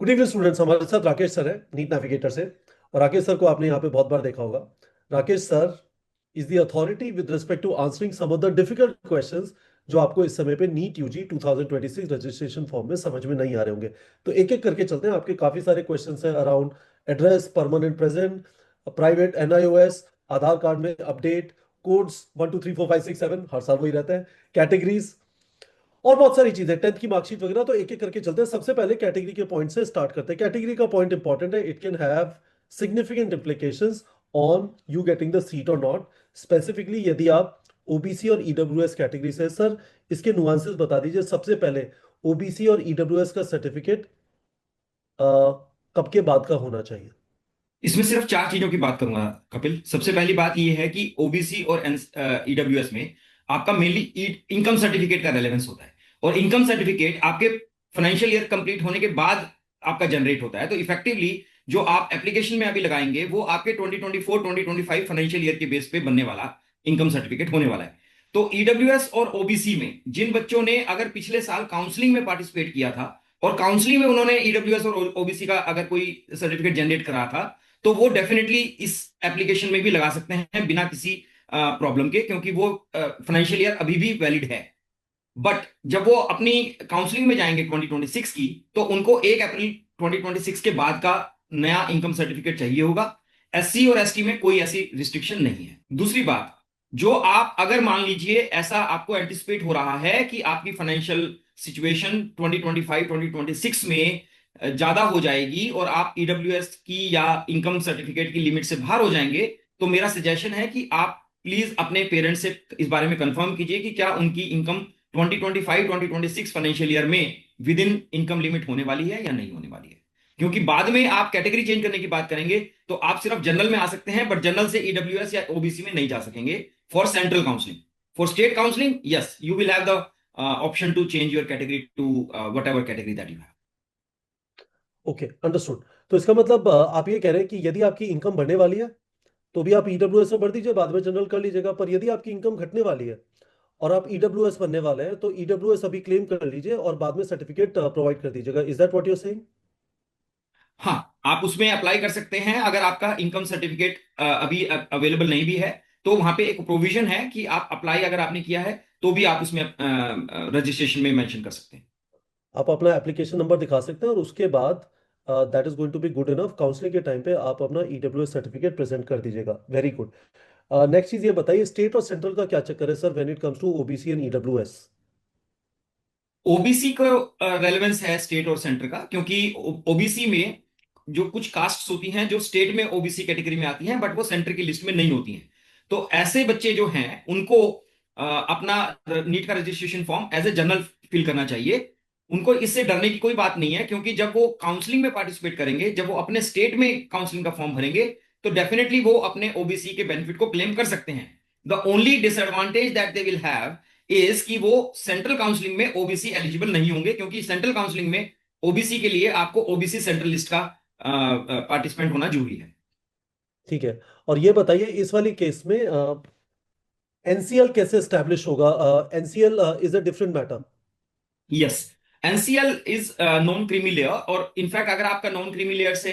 Good evening students. हमारे साथ Rakesh sir है नीट नेविगेटर से। और राकेश सर को आपने यहाँ पे बहुत बार देखा होगा। Rakesh sir is the authority with respect to answering some of the difficult questions जो आपको इस समय पे नीट यूजी 2026 रजिस्ट्रेशन फॉर्म में समझ में नहीं आ रहे होंगे। तो एक एक करके चलते हैं। आपके काफी सारे क्वेश्चंस हैं around address, permanent present, private, NIOS, Aadhaar card में अपडेट, कोड्स 1 2 3 4 5 6 7 हर साल वही रहता है, कैटेगरीज और बहुत सारी चीजें, टेंथ की मार्कशीट वगैरह। तो एक एक करके चलते हैं। सबसे पहले कैटेगरी के पॉइंट से स्टार्ट करते हैं। कैटेगरी का पॉइंट इंपॉर्टेंट है। It can have significant implications on you getting the seat और नॉट। स्पेसिफिकली यदि आप ओबीसी और ईडब्ल्यूएस कैटेगरी से। सर इसके नुआंसेस बता दीजिए। सबसे पहले ओबीसी और ईडब्ल्यूएस का सर्टिफिकेट कब के बाद का होना चाहिए? इसमें सिर्फ चार चीजों की बात करूंगा कपिल। सबसे पहली बात यह है कि ओबीसी और ईडब्ल्यूएस में आपका मेनली इनकम सर्टिफिकेट का रेलेवेंस होता है। और इनकम सर्टिफिकेट आपके फाइनेंशियल ईयर कंप्लीट होने के बाद आपका जनरेट होता है। तो इफेक्टिवली जो आप एप्लीकेशन में अभी लगाएंगे वो आपके 2024 2025 फाइनेंशियल ईयर के बेस पे बनने वाला इनकम सर्टिफिकेट होने वाला है। तो ईडब्ल्यूएस और ओबीसी में जिन बच्चों ने अगर पिछले साल काउंसलिंग में पार्टिसिपेट किया था और काउंसलिंग में उन्होंने ईडब्ल्यूएस और ओबीसी का अगर कोई सर्टिफिकेट जनरेट करा था, तो वो डेफिनेटली इस एप्लीकेशन में भी लगा सकते हैं बिना किसी प्रॉब्लम के, क्योंकि वो फाइनेंशियल ईयर अभी भी वैलिड है। बट जब वो अपनी काउंसलिंग में जाएंगे 2026 की, तो उनको 1 अप्रैल 2026 के बाद का नया इनकम सर्टिफिकेट चाहिए होगा। एससी और एसटी में कोई ऐसी रिस्ट्रिक्शन नहीं है। दूसरी बात, जो आप अगर मान लीजिए ऐसा आपको एंटिसिपेट हो रहा है कि आपकी फाइनेंशियल सिचुएशन 2025 2026 में ज्यादा हो जाएगी और आप ईडब्ल्यूएस की या इनकम सर्टिफिकेट की लिमिट से बाहर हो जाएंगे, तो मेरा सजेशन है कि आप प्लीज अपने पेरेंट्स से इस बारे में कंफर्म कीजिए कि क्या उनकी इनकम 2025 2026 फाइनेंशियल ईयर में विद इन इनकम लिमिट होने वाली है या नहीं होने वाली है। क्योंकि बाद में आप कैटेगरी चेंज करने की बात करेंगे तो आप सिर्फ जनरल में आ सकते हैं, बट जनरल से ईडब्ल्यूएस या ओबीसी में नहीं जा सकेंगे for central counselling. For state counselling, yes, you will have the option to change your category to whatever category that you have. Okay, understood. तो इसका मतलब आप ये कह रहे हैं कि यदि आपकी इनकम बढ़ने वाली है तो भी आप ईडब्ल्यूएस में भर दीजिए, बाद में जनरल कर लीजिएगा। पर यदि आपकी इनकम घटने वाली है और आप ईडब्ल्यूएस बनने वाले हैं तो ईडब्ल्यूएस अभी क्लेम कर लीजिए और बाद में सर्टिफिकेट प्रोवाइड कर दीजिएगा। Is that what you are saying? हाँ, आप उसमें अप्लाई कर सकते हैं अगर आपका इनकम सर्टिफिकेट अभी अवेलेबल नहीं भी है। तो वहां पे एक प्रोविजन है कि आप अप्लाई अगर आपने किया है तो भी आप उसमें रजिस्ट्रेशन में मेंशन कर सकते हैं। आप अपना एप्लीकेशन नंबर दिखा सकते हैं और उसके बाद that is going to be good enough. Counselling के टाइम पे आप अपना ईडब्ल्यूएस सर्टिफिकेट प्रेजेंट कर दीजिएगा। Very good. नेक्स्ट चीज ये बताइए, स्टेट और सेंट्रल का क्या चक्कर है sir when it comes to OBC and EWS? OBC को रेलेवेंस है स्टेट और सेंटर का, क्योंकि ओबीसी में जो कुछ कास्ट्स होती हैं जो स्टेट में ओबीसी कैटेगरी में आती हैं बट वो सेंटर की लिस्ट में नहीं होती हैं। तो ऐसे बच्चे जो हैं उनको अपना नीट का registration form as a general fill करना चाहिए। उनको इससे डरने की कोई बात नहीं है, क्योंकि जब वो काउंसलिंग में पार्टिसिपेट करेंगे, जब वो अपने स्टेट में काउंसलिंग का फॉर्म भरेंगे, तो डेफिनेटली वो अपने ओबीसी के बेनिफिट को क्लेम कर सकते हैं। The only disadvantage that they will have is कि वो सेंट्रल काउंसलिंग में ओबीसी एलिजिबल नहीं होंगे, क्योंकि सेंट्रल काउंसलिंग में ओबीसी के लिए आपको ओबीसी सेंट्रल लिस्ट का पार्टिसिपेंट होना जरूरी है। ठीक है। और ये बताइए इस वाली केस में एनसीएल कैसे स्टैब्लिश होगा? NCL is a different matter. Yes, NCL is non creamy layer. और इनफैक्ट अगर आपका नॉन क्रीमी लेयर से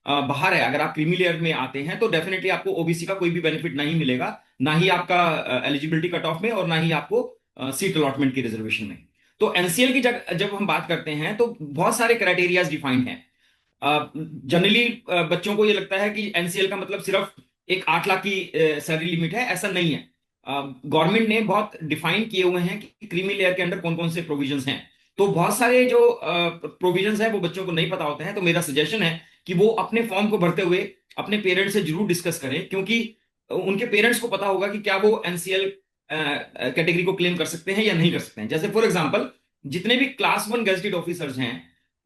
बाहर है, अगर आप क्रीमी लेयर में आते हैं, तो डेफिनेटली आपको ओबीसी का कोई भी बेनिफिट नहीं मिलेगा, ना ही आपका एलिजिबिलिटी कट ऑफ में और ना ही आपको सीट अलॉटमेंट की रिजर्वेशन में। तो एनसीएल की जब जब हम बात करते हैं तो बहुत सारे क्राइटेरियाज डिफाइंड हैं। जनरली बच्चों को ये लगता है कि एनसीएल का मतलब सिर्फ एक 8 लाख की सैलरी लिमिट है। ऐसा नहीं है। गवर्नमेंट ने बहुत डिफाइन किए हुए हैं कि क्रीमी लेयर के अंडर कौन कौन से प्रोविजंस हैं। तो बहुत सारे जो प्रोविजंस हैं वो बच्चों को नहीं पता होते हैं। तो मेरा सजेशन है कि वो अपने फॉर्म को भरते हुए अपने पेरेंट्स से जरूर डिस्कस करें, क्योंकि उनके पेरेंट्स को पता होगा कि क्या वो एनसीएल कैटेगरी को क्लेम कर सकते हैं या नहीं कर सकते हैं। जैसे फॉर एग्जाम्पल, जितने भी क्लास 1 गेजेटेड ऑफिसर्स हैं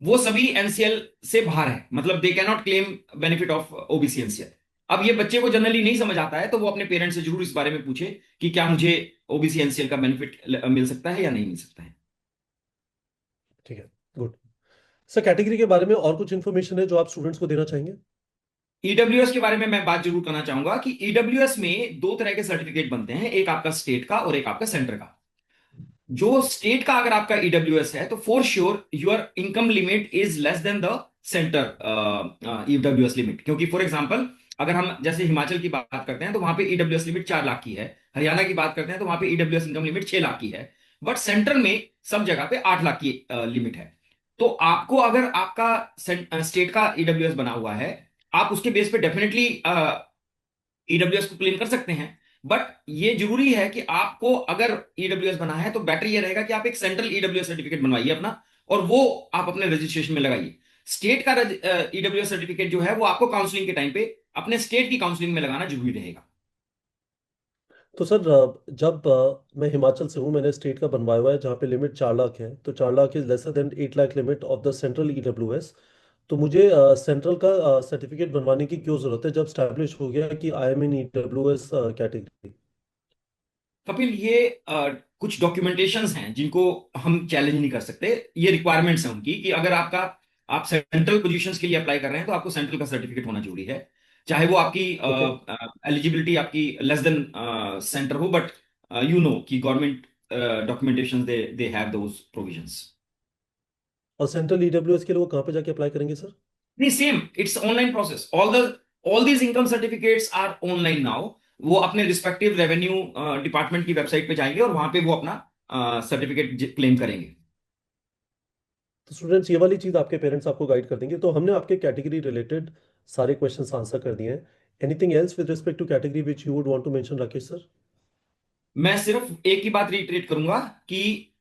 वो सभी एनसीएल से बाहर है, मतलब they can not claim benefit of OBC NCL. अब ये बच्चे को जनरली नहीं समझ आता है, तो वो अपने पेरेंट्स से जरूर इस बारे में पूछे कि क्या मुझे ओबीसी एनसीएल का बेनिफिट मिल सकता है या नहीं मिल सकता है। ठीक है, गुड। सर कैटेगरी के बारे में और कुछ इन्फॉर्मेशन है जो आप स्टूडेंट्स को देना चाहेंगे? ईडब्ल्यूएस के बारे में मैं बात जरूर करना चाहूंगा कि ईडब्ल्यूएस में दो तरह के सर्टिफिकेट बनते हैं, एक आपका स्टेट का और एक आपका सेंटर का। जो स्टेट का अगर आपका ईडब्ल्यूएस है तो for sure your income limit is less than the centre EWS limit, क्योंकि फॉर एग्जांपल अगर हम जैसे हिमाचल की बात करते हैं तो वहां पे ईडब्ल्यूएस लिमिट 4 लाख की है, हरियाणा की बात करते हैं तो वहां पे ईडब्ल्यूएस इनकम लिमिट 6 लाख की है, बट सेंट्रल में सब जगह पे 8 लाख की लिमिट है। तो आपको अगर आपका स्टेट का ईडब्ल्यूएस बना हुआ है, आप उसके बेस पे डेफिनेटली ईडब्ल्यूएस को क्लेम कर सकते हैं। बट ये जरूरी है कि आपको अगर ईडब्ल्यूएस बना है तो बेटर ये रहेगा कि आप एक सेंट्रल ईडब्ल्यूएस सर्टिफिकेट बनवाइए अपना, और वो आप अपने रजिस्ट्रेशन में लगाइए। स्टेट का ईडब्ल्यूएस सर्टिफिकेट जो है वो आपको काउंसलिंग के टाइम पे अपने स्टेट की काउंसलिंग में लगाना जरूरी रहेगा। तो सर जब मैं हिमाचल से हूँ, मैंने स्टेट का बनवाया हुआ है जहाँ पे लिमिट 4 लाख है, तो 4 lakh is lesser than 8 lakh limit of the central EWS. तो मुझे सेंट्रल का सर्टिफिकेट बनवाने की क्यों जरूरत है जब स्टैब्लिश हो गया कि I am in EWS category? Kapil, ये कुछ डॉक्यूमेंटेशंस हैं जिनको हम चैलेंज नहीं कर सकते। ये रिक्वायरमेंट्स हैं उनकी कि अगर आपका आप सेंट्रल पोजीशंस के लिए अप्लाई कर रहे हैं तो आपको सेंट्रल का सर्टिफिकेट होना जरूरी है, चाहे वो आपकी ओके। एलिजिबिलिटी आपकी लेस देन सेंटर हो, बट यू नो कि government documentation they they have those provisions. और सेंट्रल ईडब्ल्यूएस के लिए वो कहाँ पे जाके अप्लाई करेंगे सर? नहीं, same, it's online process. All these income certificates are online now. वो अपने रिस्पेक्टिव रेवेन्यू डिपार्टमेंट की वेबसाइट पे जाएंगे और वहां पे वो अपना सर्टिफिकेट क्लेम करेंगे। तो स्टूडेंट्स, ये वाली चीज़ आपके पेरेंट्स आपको गाइड कर देंगे। तो हमने आपके कैटेगरी रिलेटेड सारे क्वेश्चंस आंसर कर दिए हैं। Anything else with respect to category which you would want to mention, Rakesh sir? मैं सिर्फ एक ही बात रिटरेट करूंगा कि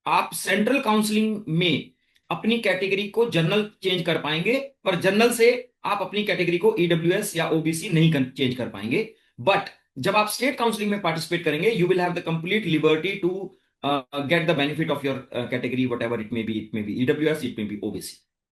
आप सेंट्रल काउंसलिंग में अपनी कैटेगरी को जनरल चेंज कर पाएंगे, पर जनरल से आप अपनी कैटेगरी को ईडब्ल्यूएस या ओबीसी नहीं चेंज कर पाएंगे। बट जब आप स्टेट काउंसलिंग में पार्टिसिपेट करेंगे, you will have the complete liberty to get the benefit of your category, whatever it may be EWS, it may be OBC.